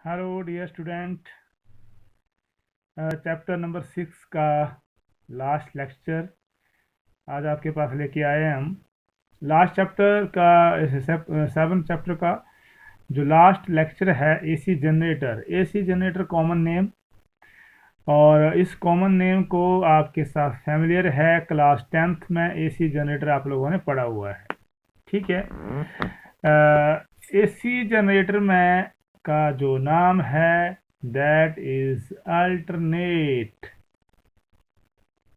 Hello dear student. Chapter number 6 का last lecture आज आपके पास लेके आए हैं हम। लास्ट चैप्टर का 7 चैप्टर का जो लास्ट लेक्चर है AC generator. AC generator common name, और इस कॉमन नेम को आपके साथ फैमिलियर है। क्लास 10th में एसी जनरेटर आप लोगों ने पढ़ा हुआ है, ठीक है। एसी जनरेटर में का जो नाम है दैट इज अल्टरनेट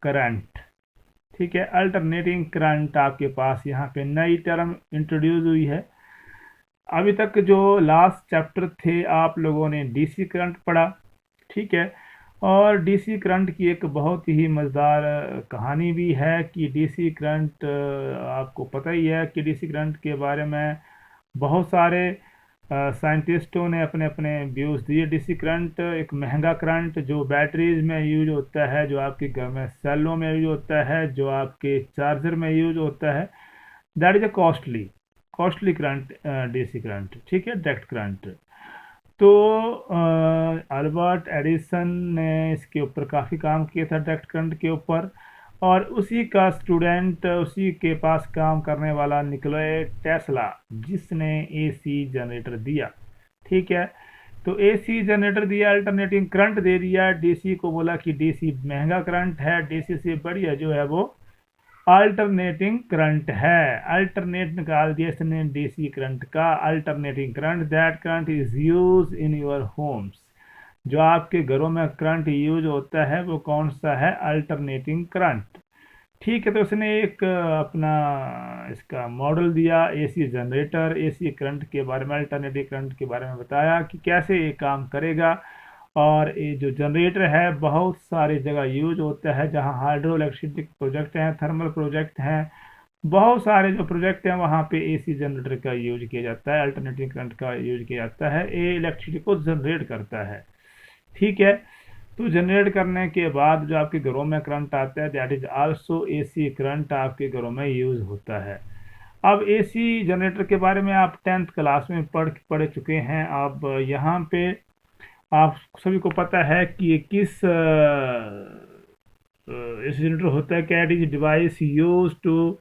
करंट, ठीक है। अल्टरनेटिंग करंट आपके पास यहाँ पे नई टर्म इंट्रोड्यूस हुई है। अभी तक जो लास्ट चैप्टर थे आप लोगों ने डीसी करंट पढ़ा, ठीक है। और डीसी करंट की एक बहुत ही मज़ेदार कहानी भी है कि डीसी करंट, आपको पता ही है कि डीसी करंट के बारे में बहुत सारे साइंटिस्टों ने अपने अपने व्यूज़ दिए। डीसी करंट एक महंगा करंट जो बैटरीज में यूज होता है, जो आपके घर में सेलों में यूज होता है, जो आपके चार्जर में यूज होता है, that is a costly current, DC current, ठीक है, डायरेक्ट करंट। तो अल्बर्ट एडिसन ने इसके ऊपर काफ़ी काम किया था, डायरेक्ट करंट के ऊपर। और उसी का स्टूडेंट, उसी के पास काम करने वाला निकोला टेस्ला, जिसने एसी जनरेटर दिया, ठीक है। तो एसी जनरेटर दिया, अल्टरनेटिंग करंट दे दिया। डीसी को बोला कि डीसी महंगा करंट है, डीसी से बढ़िया जो है वो अल्टरनेटिंग करंट है। अल्टरनेट निकाल दिया इसने डीसी करंट का। Alternating current, that current is use in your homes. जो आपके घरों में करंट यूज होता है वो कौन सा है? अल्टरनेटिंग करंट, ठीक है। तो उसने एक अपना इसका मॉडल दिया, एसी जनरेटर, एसी करंट के बारे में, अल्टरनेटिव करंट के बारे में बताया कि कैसे ये काम करेगा। और ये जो जनरेटर है बहुत सारी जगह यूज होता है, जहाँ हाइड्रो इलेक्ट्रिसिटी प्रोजेक्ट हैं, थर्मल प्रोजेक्ट हैं, बहुत सारे जो प्रोजेक्ट हैं वहाँ पे एसी जनरेटर का यूज किया जाता है, अल्टरनेटिव करंट का यूज किया जाता है। ये इलेक्ट्रिसिटी को जनरेट करता है, ठीक है। तो जनरेट करने के बाद जो आपके घरों में करंट आता है that is also AC current आपके घरों में यूज होता है। अब एसी जनरेटर के बारे में आप 10th क्लास में पढ़ चुके हैं। अब यहाँ पे आप सभी को पता है कि ये किस एसी जनरेटर होता है। क्या? It is device use to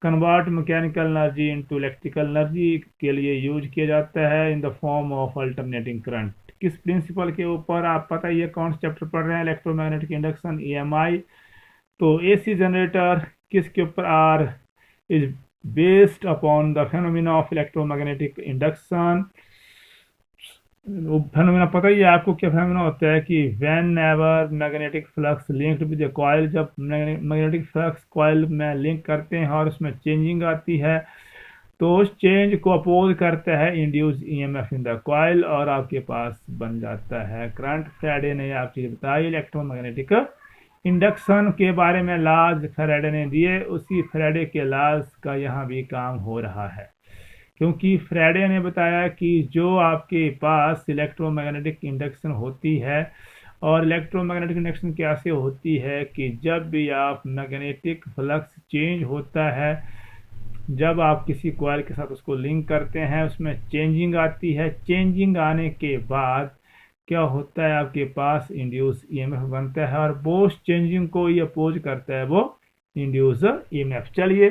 convert mechanical energy into electrical energy के लिए यूज किया जाता है in the form of alternating current. किस प्रिंसिपल के ऊपर? आप पता ही है कौन सा चैप्टर पढ़ रहे हैं, इलेक्ट्रोमैग्नेटिक इंडक्शन, ईएमआई। तो एसी जनरेटर किसके ऊपर? Are is based upon the phenomena of electromagnetic induction. वो फेनोमेना पता ही है आपको क्या फेनोमेना होता है कि whenever magnetic flux linked with a coil, जब मैग्नेटिक फ्लक्स कॉइल में लिंक करते हैं और उसमें चेंजिंग आती है तो उस चेंज को अपोज करता है induce EMF in the coil और आपके पास बन जाता है करंट। फैराडे ने आप चीज़ बताई इलेक्ट्रोमैग्नेटिक इंडक्शन के बारे में, लाज फैराडे ने दिए, उसी फैराडे के लाज का यहाँ भी काम हो रहा है। क्योंकि फैराडे ने बताया कि जो आपके पास इलेक्ट्रोमैग्नेटिक इंडक्शन होती है, और इलेक्ट्रोमैग्नेटिक इंडक्शन कैसे होती है कि जब भी आप मैग्नेटिक फ्लक्स चेंज होता है, जब आप किसी कॉइल के साथ उसको लिंक करते हैं उसमें चेंजिंग आती है। चेंजिंग आने के बाद क्या होता है? आपके पास इंड्यूस ईएमएफ बनता है और वो चेंजिंग को ही अपोज करता है वो इंड्यूस ईएमएफ। चलिए,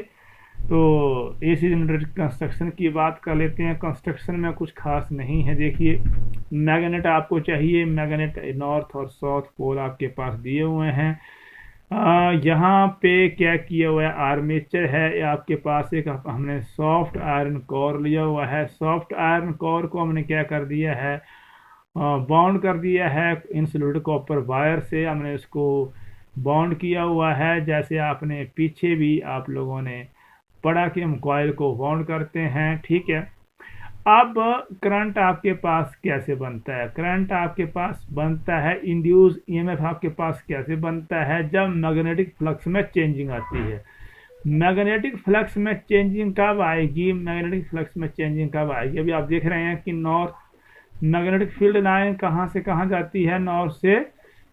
तो एसी जनरेटर कंस्ट्रक्शन की बात कर लेते हैं। कंस्ट्रक्शन में कुछ खास नहीं है। देखिए, मैग्नेट आपको चाहिए, मैग्नेट नॉर्थ और साउथ पोल आपके पास दिए हुए हैं। यहाँ पे क्या किया हुआ है? आर्मेचर है आपके पास। एक हमने सॉफ्ट आयरन कोर लिया हुआ है। सॉफ्ट आयरन कोर को हमने क्या कर दिया है? बाउंड कर दिया है इंसुलेटेड कॉपर वायर से, हमने उसको बाउंड किया हुआ है। जैसे आपने पीछे भी आप लोगों ने पढ़ा कि हम कॉइल को बाउंड करते हैं, ठीक है। अब करंट आपके पास कैसे बनता है? करंट आपके पास बनता है, इंड्यूस ईएमएफ आपके पास कैसे बनता है? जब मैग्नेटिक फ्लक्स में चेंजिंग आती है। मैग्नेटिक फ्लक्स में चेंजिंग कब आएगी? मैग्नेटिक फ्लक्स में चेंजिंग कब आएगी? अभी आप देख रहे हैं कि नॉर्थ मैग्नेटिक फील्ड लाइन कहाँ से कहाँ जाती है? नॉर्थ से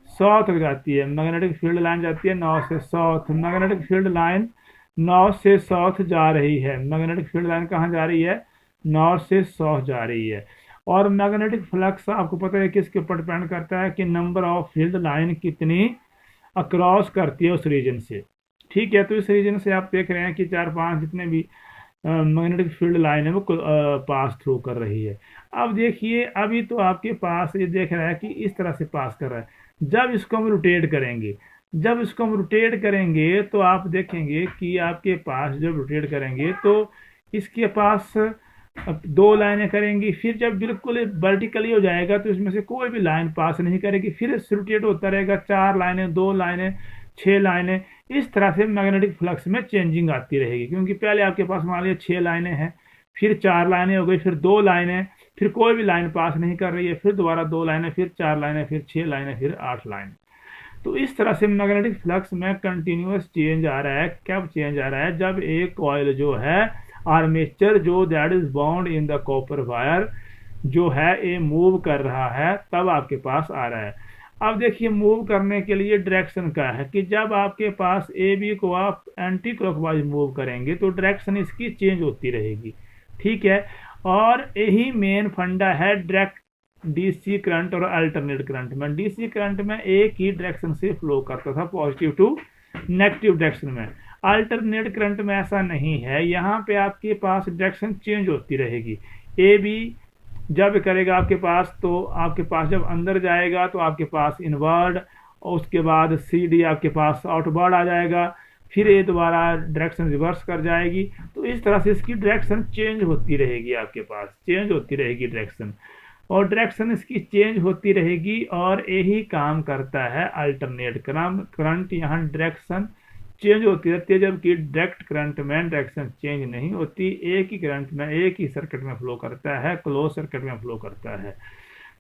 साउथ तक जाती है। मैग्नेटिक फील्ड लाइन जाती है नॉर्थ से south. Magnetic field line north से साउथ जा रही है। मैग्नेटिक फील्ड लाइन कहाँ जा रही है? नॉर्थ से साउथ जा रही है। और मैग्नेटिक फ्लक्स आपको पता है किसके ऊपर डिपेंड करता है कि नंबर ऑफ फील्ड लाइन कितनी अक्रॉस करती है उस रीजन से। ठीक है, तो इस रीजन से आप देख रहे हैं कि 4-5 जितने भी मैग्नेटिक फील्ड लाइन है वो पास थ्रू कर रही है। अब देखिए, अभी तो आपके पास ये देख रहा है कि इस तरह से पास कर रहा है। जब इसको हम रोटेट करेंगे, तो आप देखेंगे कि आपके पास जब रोटेट करेंगे तो इसके पास अब दो लाइनें करेंगी। फिर जब बिल्कुल वर्टिकली हो जाएगा तो इसमें से कोई भी लाइन पास नहीं करेगी, फिर रोटेट होता रहेगा। 4 लाइनें, 2 लाइनें, 6 लाइनें, इस तरह से मैग्नेटिक फ्लक्स में चेंजिंग आती रहेगी। क्योंकि पहले आपके पास मान लीजिए 6 लाइनें हैं, फिर 4 लाइनें हो गई, फिर 2 लाइनें, फिर कोई भी लाइन पास नहीं कर रही है, फिर दोबारा 2 लाइनें, फिर 4 लाइनें, फिर 6 लाइनें, फिर 8 लाइन। तो इस तरह से मैग्नेटिक फ्लक्स में कंटिन्यूअस चेंज आ रहा है। कब चेंज आ रहा है? जब एक कॉइल जो है आर्मेचर जो that is bound in the copper wire जो है ये मूव कर रहा है, तब आपके पास आ रहा है। अब देखिए, मूव करने के लिए डायरेक्शन क्या है कि जब आपके पास ए बी को आप एंटी क्लॉकवाइज मूव करेंगे तो डायरेक्शन इसकी चेंज होती रहेगी। ठीक है, और यही मेन फंडा है डायरेक्ट डीसी करंट और अल्टरनेट करंट में। डीसी करंट में एक ही डायरेक्शन से फ्लो करता था, पॉजिटिव टू नेगेटिव डायरेक्शन में। अल्टरनेट करंट में ऐसा नहीं है, यहाँ पे आपके पास डायरेक्शन चेंज होती रहेगी। ए बी जब करेगा आपके पास, तो आपके पास जब अंदर जाएगा तो आपके पास इनवर्ड, और उसके बाद सी डी आपके पास आउटवर्ड आ जाएगा, फिर ये दोबारा डायरेक्शन रिवर्स कर जाएगी। तो इस तरह से इसकी डायरेक्शन चेंज होती रहेगी, आपके पास चेंज होती रहेगी डायरेक्शन, और डायरेक्शन इसकी चेंज होती रहेगी। और यही काम करता है अल्टरनेट करंट। यहाँ डायरेक्शन चेंज होती रहती है, जबकि डायरेक्ट करंट में डायरेक्शन चेंज नहीं होती। एक ही करंट में एक ही सर्किट में फ्लो करता है, क्लोज सर्किट में फ्लो करता है।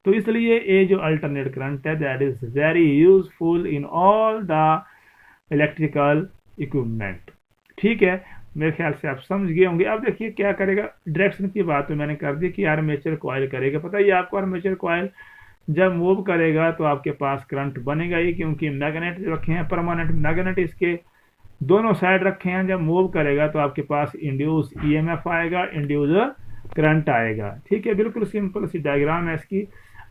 तो इसलिए ये जो अल्टरनेट करंट है that is very useful in all the electrical equipment. ठीक है, मेरे ख्याल से आप समझ गए होंगे। अब देखिए क्या करेगा, डायरेक्शन की बात तो मैंने कर दी कि आर्मेचर कॉइल करेगा। पता है आपको, आर्मेचर कॉइल जब मूव करेगा तो आपके पास करंट बनेगा ही, क्योंकि मैग्नेट रखे हैं, परमानेंट मैग्नेट इसके दोनों साइड रखे हैं। जब मूव करेगा तो आपके पास इंड्यूस ईएमएफ आएगा, इंड्यूस करंट आएगा। ठीक है, बिल्कुल सिंपल सी डायग्राम है इसकी।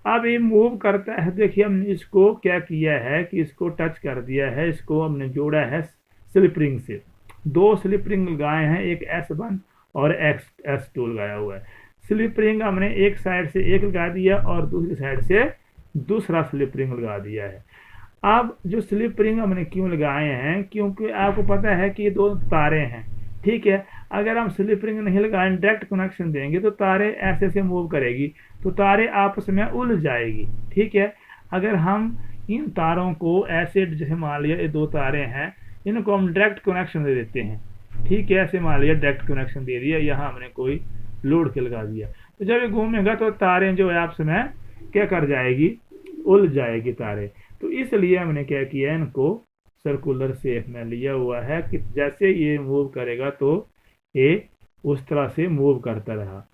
अब ये मूव करता है, देखिए हमने इसको क्या किया है कि इसको टच कर दिया है, इसको हमने जोड़ा है स्लिप रिंग से। 2 स्लिप रिंग लगाए हैं, एक S1 और S2 लगाया हुआ है। स्लिप रिंग हमने एक साइड से एक लगा दिया और दूसरी साइड से दूसरा स्लिप रिंग लगा दिया है। अब जो स्लिप रिंग हमने क्यों लगाए हैं, क्योंकि आपको पता है कि ये 2 तारे हैं। ठीक है, अगर हम स्लिप रिंग नहीं लगाएं, डायरेक्ट कनेक्शन देंगे तो तारे ऐसे से मूव करेगी, तो तारे आपस में उलझ जाएगी। ठीक है, अगर हम इन तारों को ऐसे, जैसे मान लिया ये 2 तारे हैं, इनको हम डायरेक्ट कनेक्शन दे देते हैं। ठीक है, ऐसे मान लिया डायरेक्ट कनेक्शन दे दिया, यहाँ हमने कोई लोड के लगा दिया, तो जब ये घूमेगा तो तारें जो है आपस में क्या कर जाएगी, उलझ जाएगी तारे। तो इसलिए हमने क्या किया, इनको सर्कुलर शेप में लिया हुआ है कि जैसे ये मूव करेगा तो ये उस तरह से मूव करता रहा।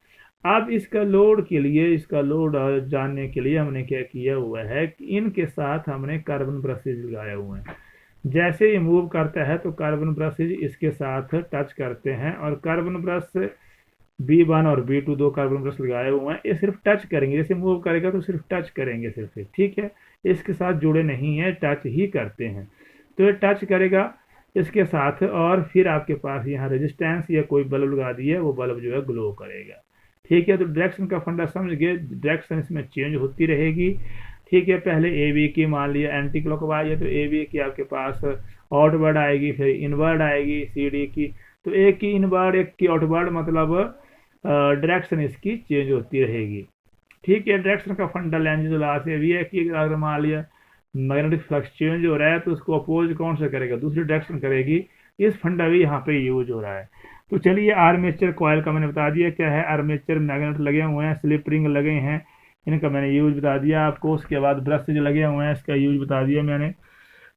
अब इसका लोड के लिए, इसका लोड जानने के लिए हमने क्या किया हुआ है कि इनके साथ हमने कार्बन ब्रशेज लगाए हुए हैं। जैसे ये मूव करता है तो कार्बन ब्रशेज इसके साथ टच करते हैं, और कार्बन ब्रश B1 और B2 2 कार्बन ब्रश लगाए हुए हैं, ये सिर्फ टच करेंगे। जैसे मूव करेगा तो सिर्फ टच करेंगे सिर्फ। ठीक है, इसके साथ जुड़े नहीं है, टच ही करते हैं। तो ये टच करेगा इसके साथ, और फिर आपके पास यहाँ रेजिस्टेंस या कोई बल्ब लगा दिया, वो बल्ब जो है ग्लो करेगा। ठीक है, तो डायरेक्शन का फंडा समझ गए, डायरेक्शन इसमें चेंज होती रहेगी। ठीक है, पहले ए बी की मान लिया एंटी क्लॉकवाइज है तो ए बी की आपके पास आउटवर्ड आएगी, फिर इनवर्ड आएगी सी डी की। तो एक की इनवर्ड एक की आउटवर्ड, मतलब डायरेक्शन इसकी चेंज होती रहेगी। ठीक है, डायरेक्शन का फंडा लेंज से भी है कि अगर मान लिया मैग्नेटिक फ्लक्स चेंज हो रहा है तो उसको अपोज कौन सा करेगा, दूसरी डायरेक्शन करेगी। इस फंडा भी यहाँ पे यूज हो रहा है। तो चलिए, आर्मेचर कॉइल का मैंने बता दिया क्या है। आर्मेचर मैग्नेट लगे हुए हैं, स्लिप रिंग लगे हैं, इनका मैंने यूज बता दिया आपको। उसके बाद ब्रश जो लगे हुए हैं इसका यूज बता दिया मैंने।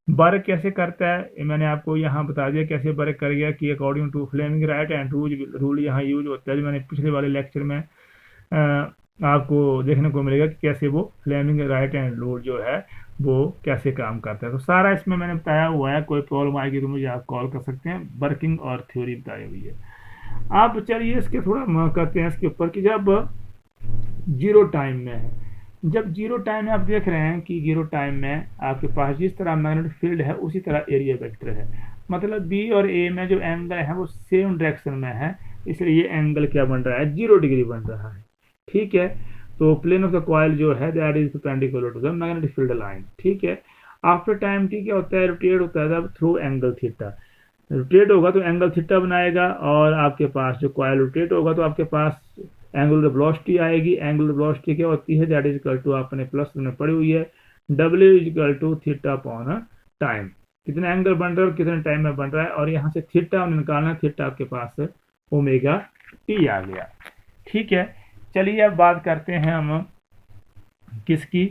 वर्क कैसे करता है मैंने आपको यहाँ बता दिया, कैसे वर्क कर गया कि according to Fleming right hand rule यहाँ यूज होता है, जो मैंने पिछले वाले लेक्चर में आपको देखने को मिलेगा कि कैसे वो फ्लेमिंग राइट एंड रूल जो है वो कैसे काम करता है। तो सारा इसमें मैंने बताया हुआ है, कोई प्रॉब्लम आएगी तो मुझे आप कॉल कर सकते हैं। वर्किंग और थ्योरी बताई हुई है। आप चलिए इसके थोड़ा करते हैं इसके ऊपर कि जब जीरो टाइम में है। जब जीरो टाइम में आप देख रहे हैं कि जीरो टाइम में आपके पास जिस तरह मैग्नेटिक फील्ड है उसी तरह एरिया वेक्टर है, मतलब बी और ए में जो एंगल है वो सेम डायरेक्शन में है, इसलिए ये एंगल क्या बन रहा है, 0 डिग्री बन रहा है। ठीक है, तो प्लेन ऑफ द कॉइल जो है that is perpendicular to the magnetic field line. ठीक है, आफ्टर टाइम टी क्या होता है, रोटेट होता है जब थ्रू एंगल थीटा, रोटेट होगा तो एंगल थीटा बनाएगा, और आपके पास जो कॉइल रोटेट होगा तो आपके पास एंगुलर वेलोसिटी आएगी। एंगुलर वेलोसिटी क्या होती है, दैट इज इक्वल टू आपने प्लस में पड़ी हुई है, W is equal to theta upon time, कितना एंगल बन रहा है और कितने टाइम में बन रहा है, और यहाँ से थीटा निकालना है, थीटा आपके पास ओमेगा टी आ गया। ठीक है, चलिए अब बात करते हैं हम किसकी,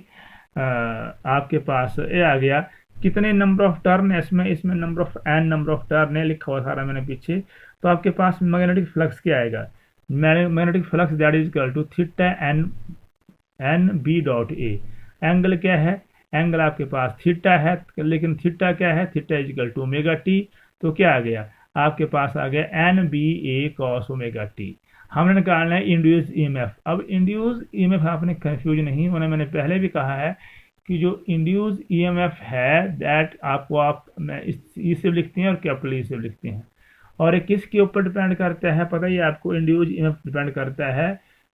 आपके पास ये आ गया कितने नंबर ऑफ टर्न है इसमें, इसमें number of N number of turn है लिखा हुआ सारा मैंने पीछे। तो आपके पास मैग्नेटिक फ्लक्स क्या आएगा, magnetic flux that is equal to theta N N B dot A. Angle क्या है, एंगल आपके पास थीटा है, लेकिन थीटा क्या है, theta is equal to omega T. तो क्या आ गया आपके पास, आ गया N B A cos omega T. हमने निकालना है इंड्यूस ईएमएफ। अब इंड्यूस ईएमएफ आपने कंफ्यूज नहीं होना, मैंने पहले भी कहा है कि जो इंड्यूस ईएमएफ है दैट आपको आप ई से लिखते हैं और कैपिटल ई से लिखते हैं, और ये किसके ऊपर डिपेंड करता है पता ही आपको, इंड्यूस ईएमएफ डिपेंड करता है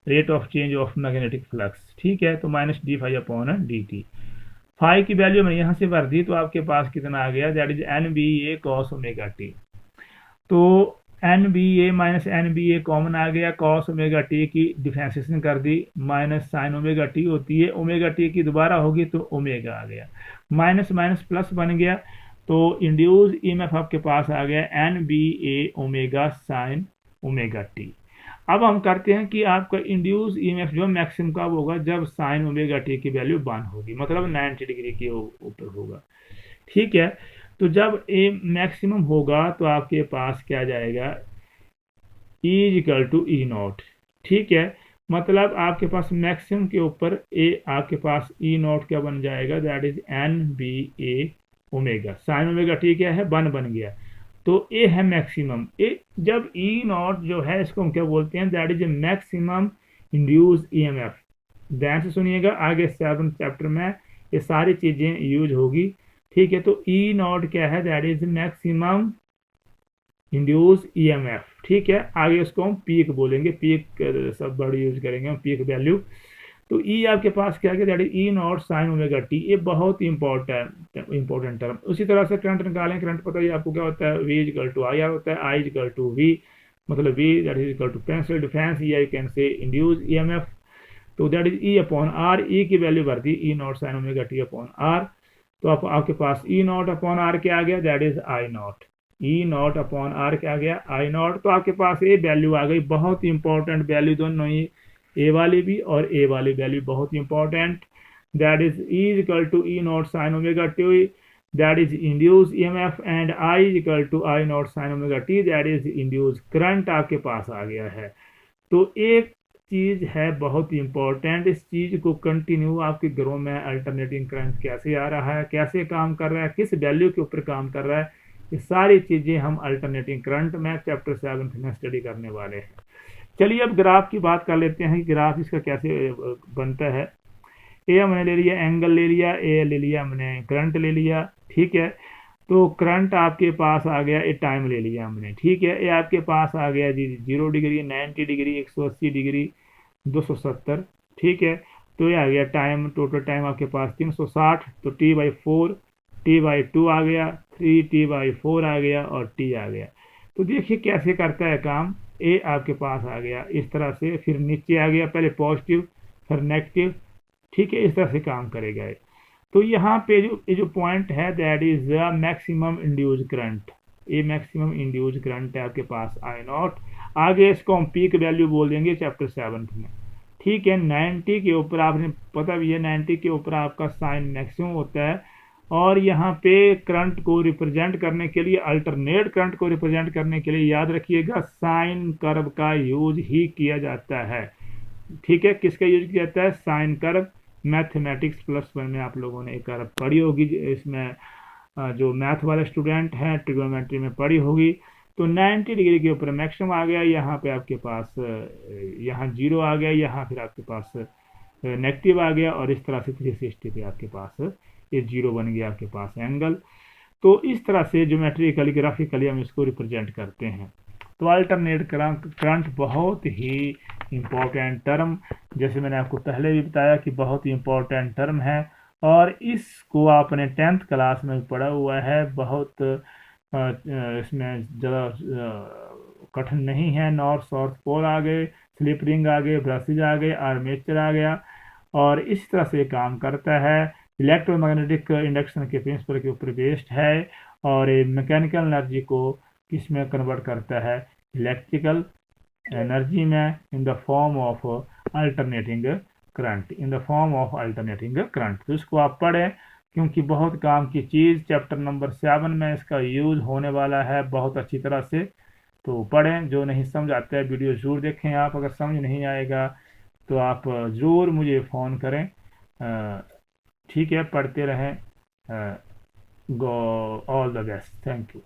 rate of change of magnetic flux. ठीक है, तो minus D phi upon D T. Phi की वैल्यू मैंने यहाँ से भर दी, तो आपके पास कितना आ गया, that is N B A cos omega T. तो N B A minus N B A common आ गया, कॉस ओमेगा टी की डिफ्रेंसिएशन कर दी, माइनस साइन ओमेगा टी होती है, ओमेगा टी की दोबारा होगी तो ओमेगा आ गया, माइनस माइनस प्लस बन गया। तो इंड्यूस ईएमएफ आपके पास आ गया N B A omega sine omega T. अब हम करते हैं कि आपका इंड्यूस ईएमएफ जो मैक्सिमम कब होगा, जब साइन ओमेगा टी की वैल्यू 1 होगी, मतलब 90 डिग्री के ऊपर होगा। ठीक है, तो जब ए मैक्सिमम होगा तो आपके पास क्या जाएगा, E equal to E naught. ठीक है, मतलब आपके पास मैक्सिमम के ऊपर ए आपके पास ई नॉट क्या बन जाएगा, that is N B A omega sine omega T क्या है 1 बन गया, तो ए है मैक्सिमम। ए जब ई नॉट जो है इसको हम क्या बोलते हैं, that is a maximum induce EMF. ध्यान से सुनिएगा, आगे 7 चैप्टर में ये सारी चीजें यूज होगी। ठीक है, तो ई नॉट क्या है, that is maximum induce EMF. ठीक है, आगे उसको हम पीक बोलेंगे, पीक सब वर्ड यूज करेंगे हम, पीक वैल्यू। तो ई आपके पास क्या है, that is E naught sine omega T, ये बहुत ही इंपॉर्टेंट टर्म। उसी तरह से करंट निकालें, करंट पता ही आपको क्या होता है, V equal to I R होता है, आई इक्वल टू वी, मतलब V that is equal to potential difference, या you can say induce EMF. तो that is E upon R, E की वैल्यू भर दी, E naught sine omega T upon R. तो आपके पास ई नॉट अपॉन आर क्या आ गया, that is I naught, E naught upon R क्या आ गया, आई नॉट। तो आपके पास ये वैल्यू आ गई, बहुत ही इंपॉर्टेंट वैल्यू दोनों ही, ए वाली भी और ए वाली वैल्यू बहुत ही important, that is E equal to E naught sine omega T, that is induce EMF, and I equal to I naught sine omega T, that is induce current आपके पास आ गया है। तो एक चीज है बहुत ही इंपॉर्टेंट, इस चीज को कंटिन्यू आपके घरों में अल्टरनेटिंग करंट कैसे आ रहा है, कैसे काम कर रहा है, किस वैल्यू के ऊपर काम कर रहा है, ये सारी चीजें हम अल्टरनेटिंग करंट में चैप्टर 7 में स्टडी करने वाले हैं। चलिए अब ग्राफ की बात कर लेते हैं कि ग्राफ इसका कैसे बनता है। ए हमने ले लिया, एंगल ले लिया, ए ले लिया हमने, करंट ले लिया। ठीक है, तो करंट आपके पास आ गया, ए टाइम ले लिया हमने। ठीक है, ये आपके पास आ गया जी 0 डिग्री, 90 डिग्री, 180 डिग्री, 270। ठीक है, तो ये आ गया टाइम, टोटल टाइम आपके पास 360, तो T/4, T/2 आ गया, 3T/4 आ गया और T आ गया। तो देखिए कैसे करता है काम, ए आपके पास आ गया इस तरह से, फिर नीचे आ गया, पहले पॉजिटिव फिर नेगेटिव। ठीक है, इस तरह से काम करेगा। तो यहाँ पे जो पॉइंट है that is maximum induce current, ये मैक्सिमम इंड्यूस करंट है आपके पास आई नॉट। आगे इसको हम पीक वैल्यू बोल देंगे चैप्टर 7 में। ठीक है, 90 के ऊपर आपने पता भी है, 90 के ऊपर आपका साइन मैक्सिमम होता है, और यहाँ पे करंट को रिप्रेजेंट करने के लिए, अल्टरनेट करंट को रिप्रेजेंट करने के लिए याद रखिएगा साइन कर्व का यूज ही किया जाता है। ठीक है, किसका यूज किया जाता है, साइन कर्व। मैथमेटिक्स +1 में आप लोगों ने एक कर्व पढ़ी होगी, इसमें जो मैथ वाले स्टूडेंट हैं ट्रिग्नोमेट्री में पढ़ी होगी। तो 90 डिग्री के ऊपर मैक्सिमम आ गया, यहाँ पे आपके पास यहाँ जीरो आ गया, यहाँ फिर आपके पास नेगेटिव आ गया, और इस तरह से 360 पे आपके पास ये जीरो बन गया आपके पास एंगल। तो इस तरह से ज्योमेट्रिकली ग्राफिकली हम इसको रिप्रेजेंट करते हैं। तो अल्टरनेट करंट बहुत ही इम्पोर्टेंट टर्म, जैसे मैंने आपको पहले भी बताया कि बहुत ही इम्पोर्टेंट टर्म है, और इसको आपने 10th क्लास में पढ़ा हुआ है। बहुत इसमें ज़्यादा कठिन नहीं है। नॉर्थ साउथ पोल आ गए, स्लिप रिंग आ गए, ब्रशेज आ गए, आर्मेचर आ गया, और इस तरह से काम करता है। इलेक्ट्रोमैग्नेटिक इंडक्शन के प्रिंसिपल के ऊपर बेस्ड है, और मैकेनिकल एनर्जी को किस में कन्वर्ट करता है, इलेक्ट्रिकल एनर्जी में, इन the form of alternating current, in the form of alternating current. तो इसको आप पढ़ें, क्योंकि बहुत काम की चीज़ चैप्टर नंबर 7 में इसका यूज़ होने वाला है बहुत अच्छी तरह से। तो पढ़ें, जो नहीं समझ आता है वीडियो ज़रूर देखें आप। अगर समझ नहीं आएगा तो आप ज़रूर मुझे फ़ोन करें। ठीक है, पढ़ते रहें। Go all the best, thank you.